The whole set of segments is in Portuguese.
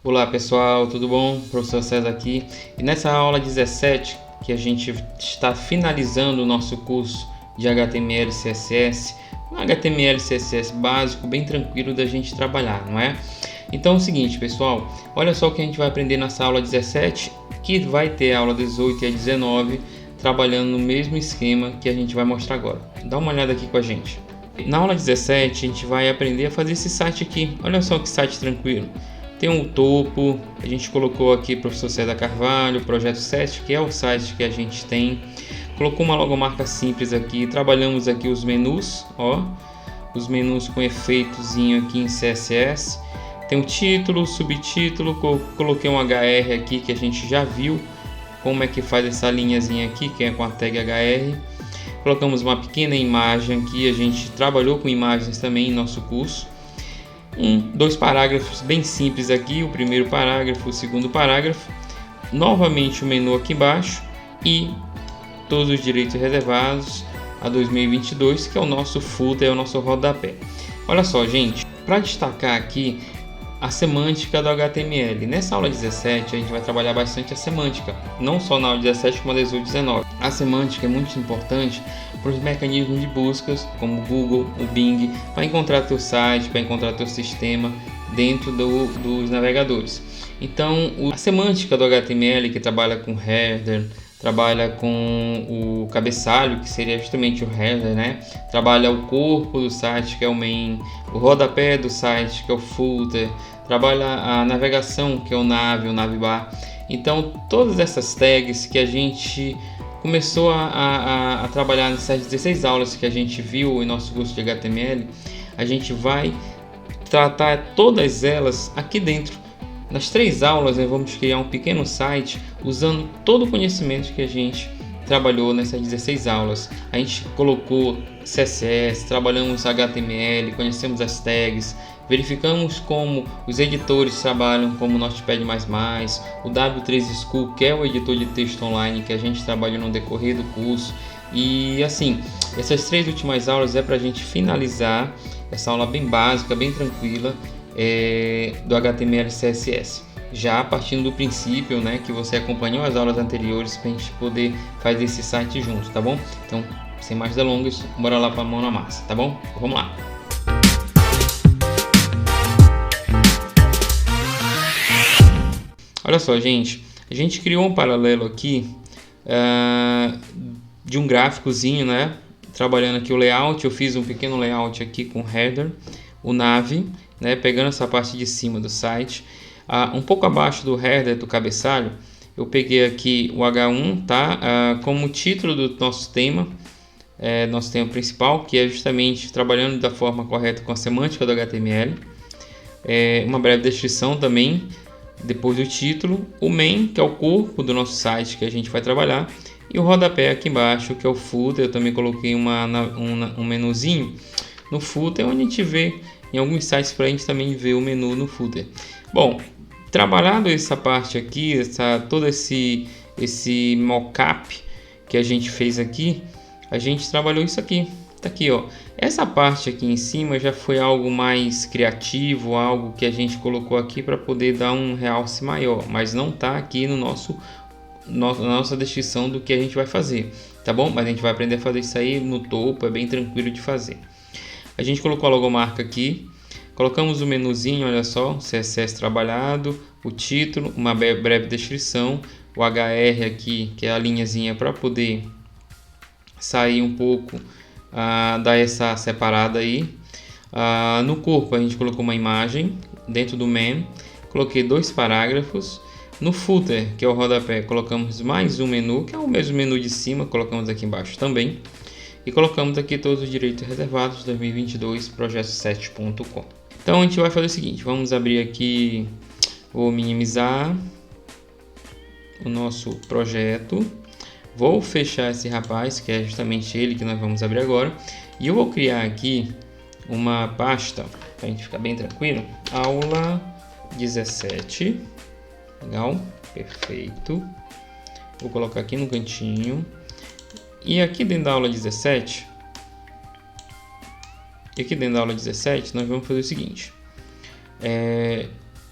Olá pessoal, tudo bom? Professor César aqui. E nessa aula 17, que a gente está finalizando o nosso curso de HTML e CSS, um HTML e CSS básico, bem tranquilo da gente trabalhar, não é? Então é o seguinte pessoal, olha só o que a gente vai aprender nessa aula 17, que vai ter a aula 18 e a 19, trabalhando no mesmo esquema que a gente vai mostrar agora. Dá uma olhada aqui com a gente. Na aula 17 a gente vai aprender a fazer esse site aqui, olha só que site tranquilo. Tem um topo, a gente colocou aqui Professor César Carvalho, Projeto 7, que é o site que a gente tem. Colocou uma logomarca simples aqui, trabalhamos aqui os menus, ó, os menus com efeitozinho aqui em CSS. Tem o título, subtítulo, coloquei um HR aqui que a gente já viu como é que faz essa linhazinha aqui, que é com a tag HR. Colocamos uma pequena imagem aqui, a gente trabalhou com imagens também em nosso curso. Dois parágrafos bem simples aqui, o primeiro parágrafo, o segundo parágrafo, novamente o menu aqui embaixo e todos os direitos reservados a 2022, que é o nosso footer, é o nosso rodapé. Olha só, gente, para destacar aqui a semântica do HTML. Nessa aula 17 a gente vai trabalhar bastante a semântica, não só na aula 17 como na 18 e 19. A semântica é muito importante para os mecanismos de buscas, como o Google, o Bing, para encontrar teu site, para encontrar teu sistema dentro dos navegadores. Então, a semântica do HTML, que trabalha com header, trabalha com o cabeçalho, que seria justamente o header, né? Trabalha o corpo do site, que é o main, o rodapé do site, que é o footer, trabalha a navegação, que é o navbar. Então, todas essas tags que a gente começou a trabalhar nessas 16 aulas que a gente viu em nosso curso de HTML, a gente vai tratar todas elas aqui dentro. Nas 3 aulas, nós vamos criar um pequeno site usando todo o conhecimento que a gente trabalhou nessas 16 aulas. A gente colocou CSS, trabalhamos HTML, conhecemos as tags, verificamos como os editores trabalham, como o Notepad++, o W3 School, que é o editor de texto online que a gente trabalhou no decorrer do curso. E assim, essas 3 últimas aulas é para a gente finalizar essa aula bem básica, bem tranquila, do HTML e CSS, já partindo do princípio, né, que você acompanhou as aulas anteriores para a gente poder fazer esse site junto, tá bom? Então, sem mais delongas, bora lá para a mão na massa, tá bom? Vamos lá! Olha só, gente, a gente criou um paralelo aqui de um gráficozinho, né? Trabalhando aqui o layout, eu fiz um pequeno layout aqui com header, o nav, né, pegando essa parte de cima do site, um pouco abaixo do header do cabeçalho, eu peguei aqui o H1, tá, como título do nosso tema principal, que é justamente trabalhando da forma correta com a semântica do HTML, uma breve descrição também depois do título, o main, que é o corpo do nosso site que a gente vai trabalhar, e o rodapé aqui embaixo, que é o footer. Eu também coloquei um menuzinho no footer, onde a gente vê em alguns sites para a gente também ver o menu no footer. Bom, trabalhado essa parte aqui, todo esse mockup que a gente fez aqui, a gente trabalhou isso aqui. Tá aqui, ó. Essa parte aqui em cima já foi algo mais criativo, algo que a gente colocou aqui para poder dar um realce maior, mas não tá aqui na nossa descrição do que a gente vai fazer, tá bom? Mas a gente vai aprender a fazer isso aí no topo, é bem tranquilo de fazer. A gente colocou a logomarca aqui, colocamos o menuzinho, olha só, CSS trabalhado, o título, uma breve descrição, o HR aqui, que é a linhazinha para poder sair um pouco, dar essa separada aí. No corpo a gente colocou uma imagem, dentro do main, coloquei 2 parágrafos. No footer, que é o rodapé, colocamos mais um menu, que é o mesmo menu de cima, colocamos aqui embaixo também. E colocamos aqui todos os direitos reservados 2022 projeto7.com. Então a gente vai fazer o seguinte, vamos abrir aqui, vou minimizar o nosso projeto, vou fechar esse rapaz, que é justamente ele que nós vamos abrir agora, e eu vou criar aqui uma pasta, para a gente ficar bem tranquilo, aula 17, legal, perfeito, vou colocar aqui no cantinho. E aqui dentro da aula 17, nós vamos fazer o seguinte.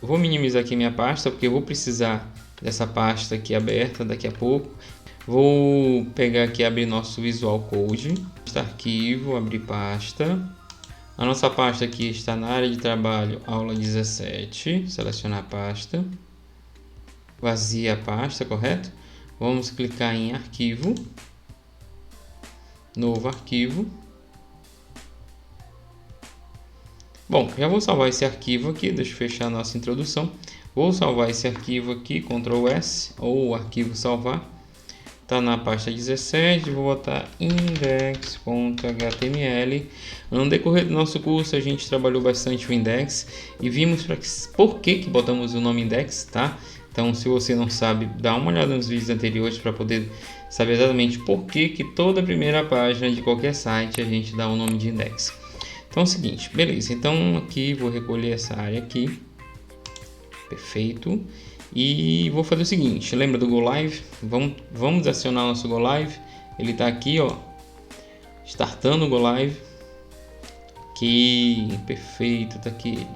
Eu vou minimizar aqui minha pasta, porque eu vou precisar dessa pasta aqui aberta daqui a pouco. Vou pegar aqui e abrir nosso Visual Code, arquivo, abrir pasta. A nossa pasta aqui está na área de trabalho, aula 17, selecionar a pasta, vazia a pasta, correto? Vamos clicar em arquivo, novo arquivo. Bom, já vou salvar esse arquivo aqui, deixa eu fechar a nossa introdução. Vou salvar esse arquivo aqui, Ctrl S, ou arquivo salvar. Está na pasta 17, vou botar index.html. No decorrer do nosso curso a gente trabalhou bastante o index e vimos por que botamos o nome index, tá? Então, se você não sabe, dá uma olhada nos vídeos anteriores para poder saber exatamente por que toda a primeira página de qualquer site a gente dá o nome de index. Então é o seguinte, beleza, então aqui vou recolher essa área aqui, perfeito, e vou fazer o seguinte, lembra do Go Live? Vamos acionar nosso Go Live, ele está aqui, ó, startando o Go Live, aqui, perfeito, tá aqui,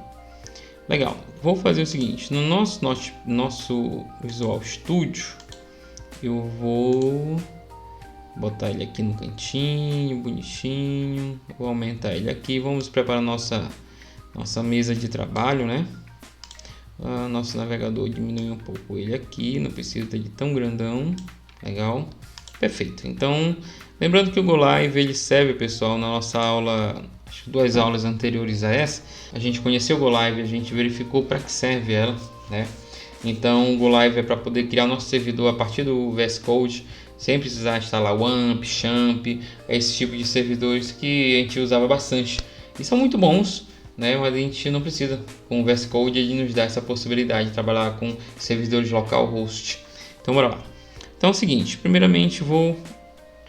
legal, vou fazer o seguinte, no nosso Visual Studio, eu vou botar ele aqui no cantinho, bonitinho. Vou aumentar ele aqui. Vamos preparar nossa mesa de trabalho, né? Nosso navegador diminui um pouco ele aqui. Não precisa de tão grandão. Legal. Perfeito. Então, lembrando que o Go Live ele serve, pessoal, na nossa aula, acho que 2 aulas anteriores a essa, a gente conheceu o Go Live, a gente verificou para que serve ela, né? Então, o Go Live é para poder criar nosso servidor a partir do VS Code, sem precisar instalar o AMP, XAMPP, esse tipo de servidores que a gente usava bastante. E são muito bons, né? Mas a gente não precisa. Com o VS Code ele nos dá essa possibilidade de trabalhar com servidores localhost. Então, bora lá. Então é o seguinte, primeiramente vou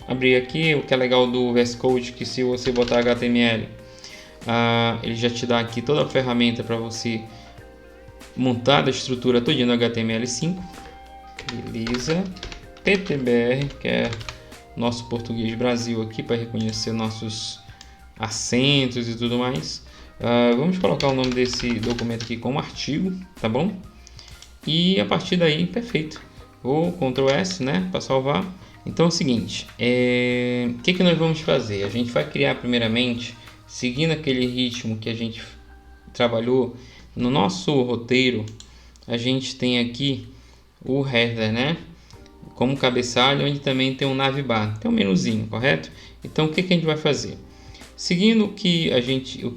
abrir aqui o que é legal do VS Code, que se você botar HTML, ele já te dá aqui toda a ferramenta para você montar a estrutura todinha no HTML5. Beleza. PTBR, que é nosso português Brasil aqui, para reconhecer nossos acentos e tudo mais. Vamos colocar o nome desse documento aqui como artigo, tá bom? E a partir daí, perfeito. Vou Ctrl S, né, para salvar. Então é o seguinte, o que nós vamos fazer? A gente vai criar primeiramente, seguindo aquele ritmo que a gente trabalhou no nosso roteiro. A gente tem aqui o header, né, como cabeçalho, onde também tem um navbar, tem um menuzinho, correto? Então o que a gente vai fazer? Seguindo o que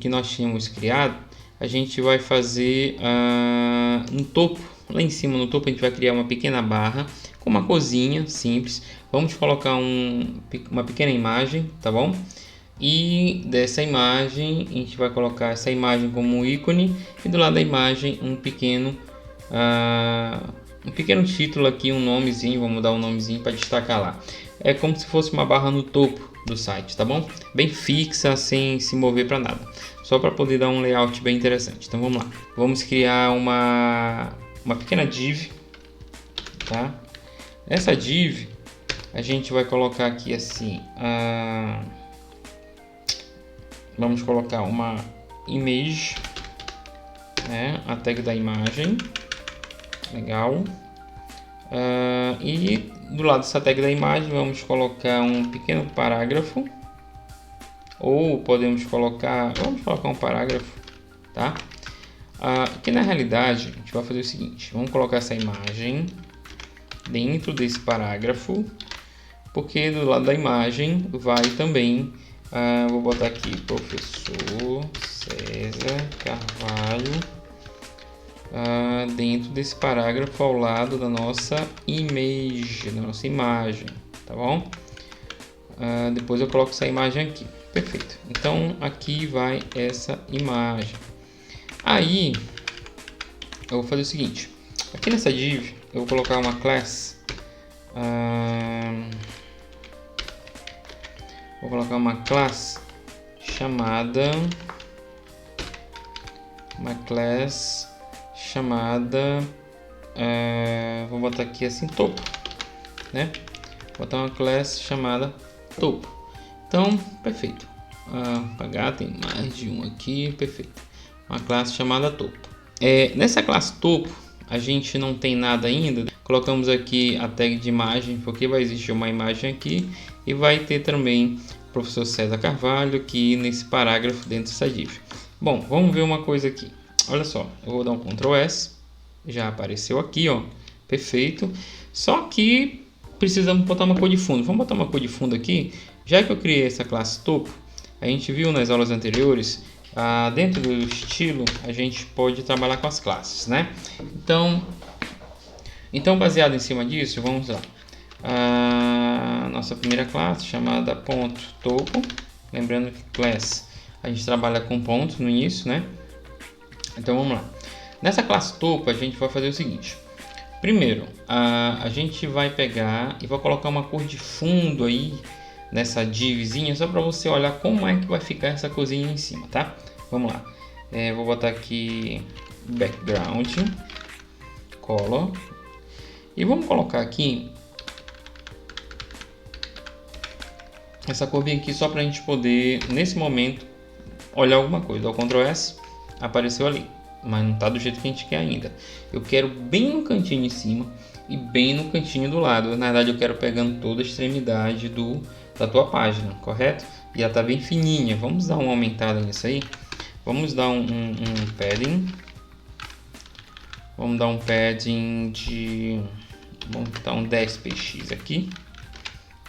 nós tínhamos criado, a gente vai fazer no topo, lá em cima no topo a gente vai criar uma pequena barra com uma cozinha simples. Vamos colocar uma pequena imagem, tá bom? E dessa imagem a gente vai colocar essa imagem como um ícone e do lado da imagem um pequeno título aqui, um nomezinho. Vamos dar um nomezinho para destacar lá. É como se fosse uma barra no topo do site, tá bom? Bem fixa, sem se mover para nada, só para poder dar um layout bem interessante. Então vamos lá, vamos criar uma pequena div, tá? Essa div a gente vai colocar aqui assim, vamos colocar uma image, né? A tag da imagem, legal. E do lado dessa tag da imagem vamos colocar um pequeno parágrafo, ou vamos colocar um parágrafo, tá? Que na realidade a gente vai fazer o seguinte, vamos colocar essa imagem dentro desse parágrafo, porque do lado da imagem vai também, vou botar aqui professor César Carvalho, dentro desse parágrafo ao lado da nossa image, da nossa imagem, tá bom? Depois eu coloco essa imagem aqui, perfeito. Então aqui vai essa imagem. Aí eu vou fazer o seguinte, aqui nessa div eu vou colocar uma class, chamada vou botar aqui assim, topo, né? Vou botar uma class chamada topo. Então, perfeito. Apagar, tem mais de um aqui, perfeito. Uma classe chamada topo. Nessa classe topo, a gente não tem nada ainda. Colocamos aqui a tag de imagem, porque vai existir uma imagem aqui e vai ter também o professor César Carvalho aqui nesse parágrafo dentro dessa div. Bom, vamos ver uma coisa aqui. Olha só, eu vou dar um Ctrl S, já apareceu aqui, ó, perfeito. Só que precisamos botar uma cor de fundo. Vamos botar uma cor de fundo aqui, já que eu criei essa classe topo. A gente viu nas aulas anteriores, dentro do estilo a gente pode trabalhar com as classes, né? Então baseado em cima disso, vamos lá. A nossa primeira classe chamada ponto topo, lembrando que class a gente trabalha com pontos no início, né? Então vamos lá. Nessa classe topo a gente vai fazer o seguinte. Primeiro, a gente vai pegar e vai colocar uma cor de fundo aí nessa divzinha, só para você olhar como é que vai ficar essa cozinha em cima, tá? Vamos lá. Vou botar aqui background color e vamos colocar aqui essa cor bem aqui só para a gente poder nesse momento olhar alguma coisa. O Ctrl S apareceu ali, mas não está do jeito que a gente quer ainda. Eu quero bem no cantinho em cima e bem no cantinho do lado. Na verdade eu quero pegando toda a extremidade da tua página, correto? E ela está bem fininha. Vamos dar uma aumentada nisso aí. Vamos dar um padding. Vamos dar um padding de... Vamos dar um 10 px aqui.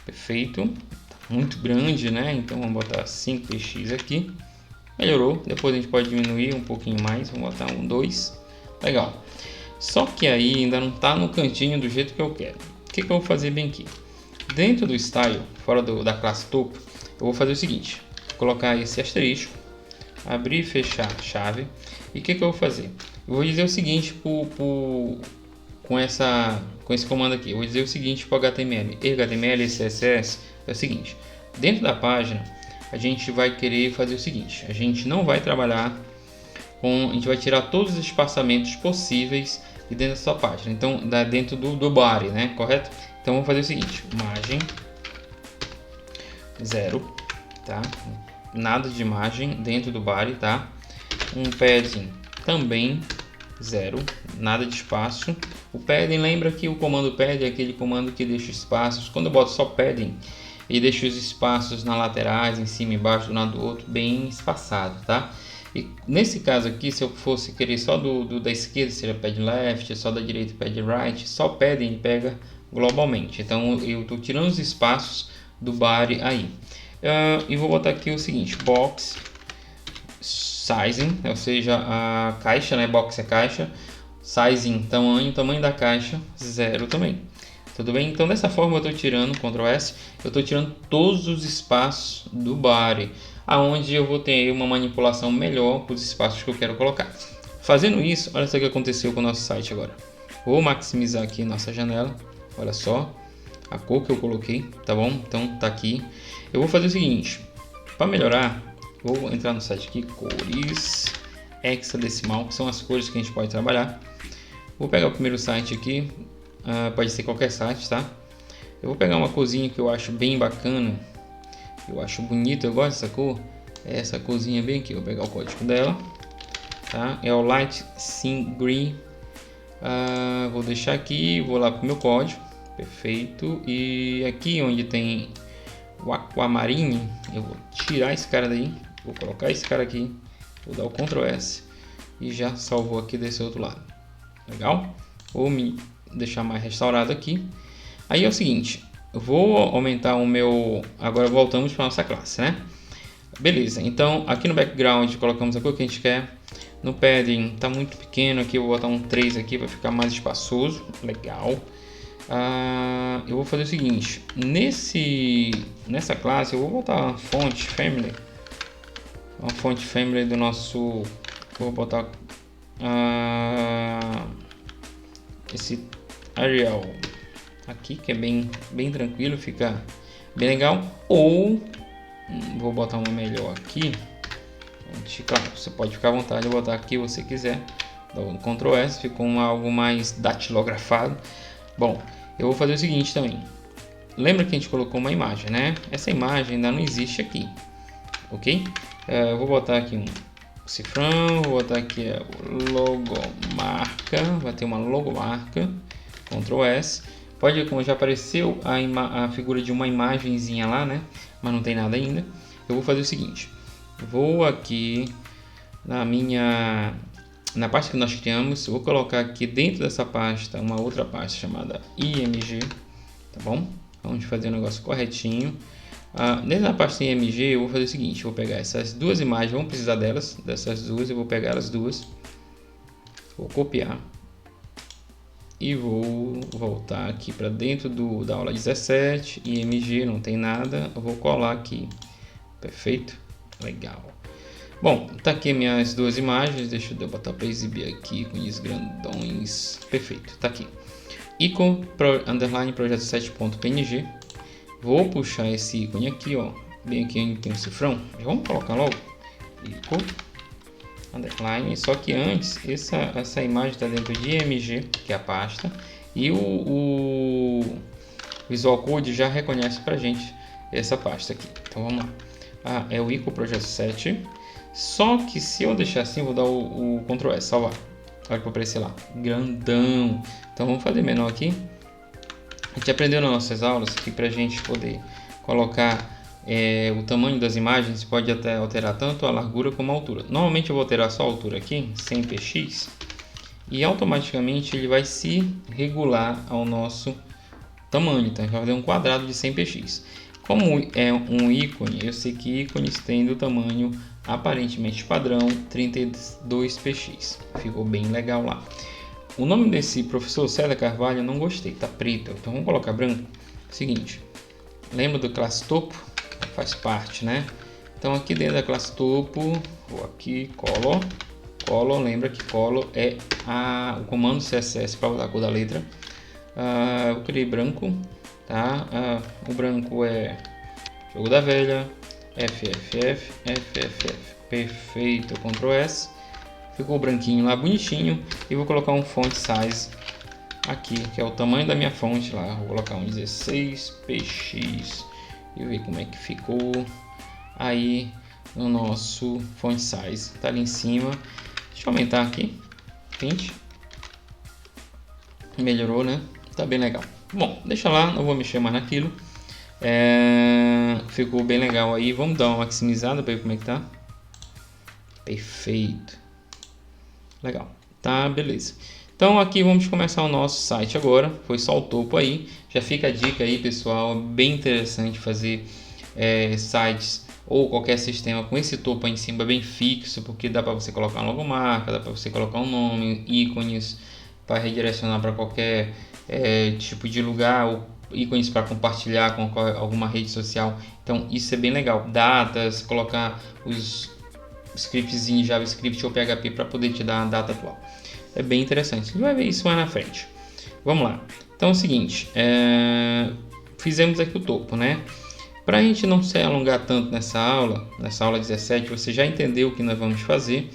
Perfeito. Tá muito grande, né? Então vamos botar 5 px aqui. Melhorou. Depois a gente pode diminuir um pouquinho mais. Vamos botar um 2. Legal. Só que aí ainda não está no cantinho do jeito que eu quero. O que eu vou fazer bem aqui? Dentro do style, fora da classe topo, eu vou fazer o seguinte. Vou colocar esse asterisco. Abrir e fechar a chave. E o que eu vou fazer? Eu vou dizer o seguinte com esse comando aqui. Eu vou dizer o seguinte para o HTML. HTML e CSS é o seguinte. Dentro da página, a gente vai querer fazer o seguinte. A gente não vai trabalhar com... A gente vai tirar todos os espaçamentos possíveis de dentro da sua página. Então, dentro do body, né? Correto? Então, vamos fazer o seguinte. Margem 0, tá? Nada de margem dentro do body, tá? Um padding também 0, nada de espaço. O padding, lembra que o comando padding é aquele comando que deixa espaços. Quando eu boto só padding, ele deixa os espaços nas laterais, em cima e embaixo, do lado do outro, bem espaçado, tá? E nesse caso aqui, se eu fosse querer só da esquerda, seria pad left, só da direita, pad right, só padding pega globalmente. Então eu estou tirando os espaços do body aí. E vou botar aqui o seguinte, box sizing, ou seja, a caixa, né? Box é caixa, sizing, tamanho da caixa, 0 também. Tudo bem? Então dessa forma eu estou tirando, Ctrl S, eu estou tirando todos os espaços do body, aonde eu vou ter uma manipulação melhor para os espaços que eu quero colocar. Fazendo isso, olha só o que aconteceu com o nosso site agora. Vou maximizar aqui nossa janela, olha só a cor que eu coloquei, tá bom? Então tá aqui. Eu vou fazer o seguinte, para melhorar, vou entrar no site aqui, cores hexadecimal, que são as cores que a gente pode trabalhar. Vou pegar o primeiro site aqui, pode ser qualquer site, tá? Eu vou pegar uma corzinha que eu acho bem bacana, eu acho bonito, eu gosto dessa cor, é essa corzinha bem aqui. Vou pegar o código dela, tá? É o Light Sim Green. Vou deixar aqui, vou lá pro meu código, perfeito. E aqui onde tem o aquamarine, eu vou tirar esse cara daí, vou colocar esse cara aqui, vou dar o Ctrl S e já salvou aqui desse outro lado. Legal? Vou me deixar mais restaurado aqui. Aí é o seguinte, eu vou aumentar o meu... Agora voltamos para nossa classe, né? Beleza, então aqui no background colocamos a cor que a gente quer. No padding tá muito pequeno aqui, eu vou botar um 3 aqui para ficar mais espaçoso. Legal. Eu vou fazer o seguinte, nessa classe eu vou botar uma fonte family. Uma fonte family do nosso... Vou botar esse Arial aqui, que é bem tranquilo, fica bem legal. Ou vou botar uma melhor aqui. Claro, você pode ficar à vontade de botar aqui se você quiser. Dá o Ctrl S, ficou algo mais datilografado. Bom, eu vou fazer o seguinte também. Lembra que a gente colocou uma imagem, né? Essa imagem ainda não existe aqui, ok? Eu vou botar aqui cifrão, vou botar aqui o logomarca, vai ter uma logomarca, Ctrl S. Pode ver como já apareceu a figura de uma imagenzinha lá, né? Mas não tem nada ainda. Eu vou fazer o seguinte, vou aqui na pasta que nós criamos, vou colocar aqui dentro dessa pasta uma outra pasta chamada IMG, tá bom? Vamos fazer o negócio corretinho. Dentro da pasta IMG eu vou fazer o seguinte, vou pegar essas duas imagens, vamos precisar dessas duas, eu vou pegar as duas, vou copiar e vou voltar aqui para dentro da aula 17, IMG, não tem nada, eu vou colar aqui, perfeito, legal. Bom, tá aqui minhas duas imagens, deixa eu botar para exibir aqui com os grandões, perfeito, tá aqui. Ícone underline projeto 7.png, vou puxar esse ícone aqui, ó, bem aqui onde tem o cifrão, vamos colocar logo, ícone underline, só que antes essa imagem está dentro de IMG, que é a pasta, e o Visual Code já reconhece pra gente essa pasta aqui. Então vamos lá, é o ícone projeto 7, só que se eu deixar assim, vou dar o Ctrl S, salvar, olha para aparecer lá, grandão. Então vamos fazer menor aqui. A gente aprendeu nas nossas aulas que para a gente poder colocar o tamanho das imagens, pode até alterar tanto a largura como a altura. Normalmente eu vou alterar só a altura aqui, 100px, e automaticamente ele vai se regular ao nosso tamanho. Então a gente vai fazer um quadrado de 100px. Como é um ícone, eu sei que ícones têm do tamanho aparentemente padrão 32px. Ficou bem legal lá. O nome desse professor César Carvalho eu não gostei, tá preto, então vamos colocar branco. Seguinte, lembra do classe topo? Faz parte, né? Então aqui dentro da classe topo, vou aqui, color, lembra que color é o comando CSS para mudar a cor da letra. Eu criei branco, tá? O branco é jogo da velha, FFF, perfeito, Ctrl S. Ficou branquinho lá, bonitinho. E vou colocar um font size aqui, que é o tamanho da minha fonte lá. Vou colocar um 16px e ver como é que ficou aí no nosso font size. Tá ali em cima. Deixa eu aumentar aqui, 20. Melhorou, né? Tá bem legal. Bom, deixa lá, não vou mexer mais naquilo. Ficou bem legal aí. Vamos dar uma maximizada para ver como é que tá. Perfeito. Legal, tá, beleza. Então aqui vamos começar o nosso site agora. Foi só o topo aí. Já fica a dica aí, pessoal. Bem interessante fazer sites ou qualquer sistema com esse topo aí em cima bem fixo, porque dá para você colocar uma logomarca, dá para você colocar um nome, ícones para redirecionar para qualquer tipo de lugar, ou ícones para compartilhar com alguma rede social. Então isso é bem legal. Datas, colocar os scripts em JavaScript ou PHP para poder te dar a data atual. É bem interessante. A gente vai ver isso mais na frente. Vamos lá. Então é o seguinte, fizemos aqui o topo, né? Para a gente não se alongar tanto nessa aula 17, você já entendeu o que nós vamos fazer.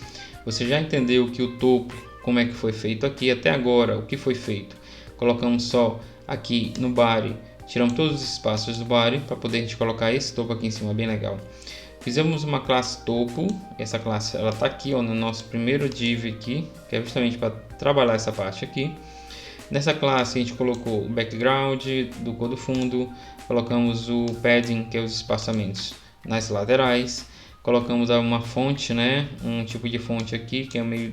Você já entendeu que o topo, como é que foi feito aqui até agora, o que foi feito. Colocamos só aqui no body, tiramos todos os espaços do body para poder a gente colocar esse topo aqui em cima, bem legal. Fizemos uma classe topo, essa classe ela está aqui no nosso primeiro div aqui, que é justamente para trabalhar essa parte aqui. Nessa classe a gente colocou o background do cor do fundo, colocamos o padding, que é os espaçamentos nas laterais, colocamos uma fonte, né, um tipo de fonte aqui, que é meio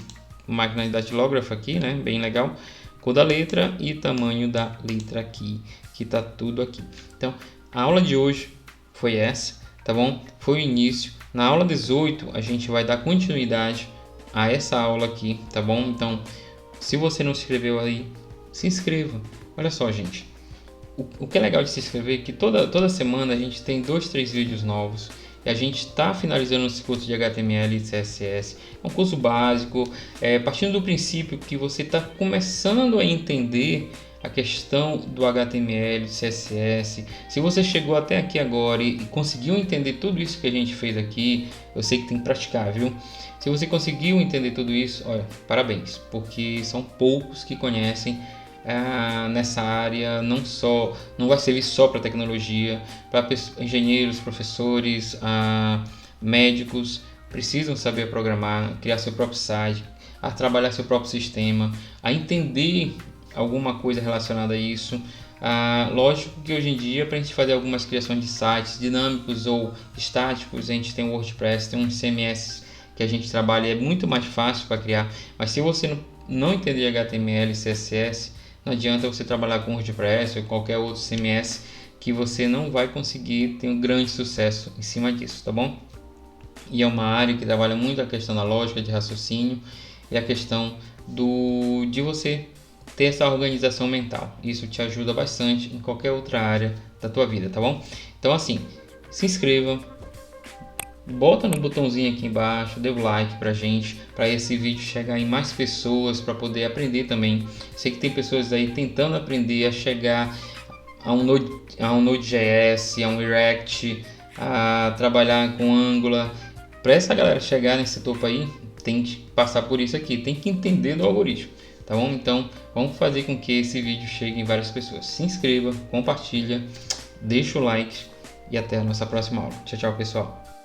máquina de datilógrafo aqui, né, bem legal, cor da letra e tamanho da letra aqui, que está tudo aqui. Então a aula de hoje foi essa. Tá bom? Foi o início. Na aula 18 a gente vai dar continuidade a essa aula aqui, tá bom? Então, se você não se inscreveu aí, se inscreva. Olha só, gente. O que é legal de se inscrever é que toda semana a gente tem 2, 3 vídeos novos. E a gente está finalizando esse curso de HTML e CSS. É um curso básico, partindo do princípio que você está começando a entender a questão do HTML, CSS. Se você chegou até aqui agora e conseguiu entender tudo isso que a gente fez aqui, eu sei que tem que praticar, viu? Se você conseguiu entender tudo isso, olha, parabéns, porque são poucos que conhecem nessa área. Não vai servir só para tecnologia, para engenheiros, professores, médicos, precisam saber programar, criar seu próprio site, a trabalhar seu próprio sistema, a entender alguma coisa relacionada a isso. Lógico que hoje em dia, para a gente fazer algumas criações de sites dinâmicos ou estáticos, a gente tem o WordPress, tem um CMS que a gente trabalha, é muito mais fácil para criar. Mas se você não entender HTML e CSS, não adianta você trabalhar com WordPress ou qualquer outro CMS, que você não vai conseguir ter um grande sucesso em cima disso, tá bom? E é uma área que trabalha muito a questão da lógica de raciocínio e a questão de você ter essa organização mental. Isso te ajuda bastante em qualquer outra área da tua vida, tá bom? Então assim, se inscreva, bota no botãozinho aqui embaixo, dê o like pra gente, para esse vídeo chegar em mais pessoas, para poder aprender também. Sei que tem pessoas aí tentando aprender a chegar a um Node.js, a um React, a trabalhar com Angular. Para essa galera chegar nesse topo aí, tem que passar por isso aqui, tem que entender do algoritmo, tá bom? Então vamos fazer com que esse vídeo chegue em várias pessoas. Se inscreva, compartilha, deixa o like e até a nossa próxima aula. Tchau, tchau, pessoal.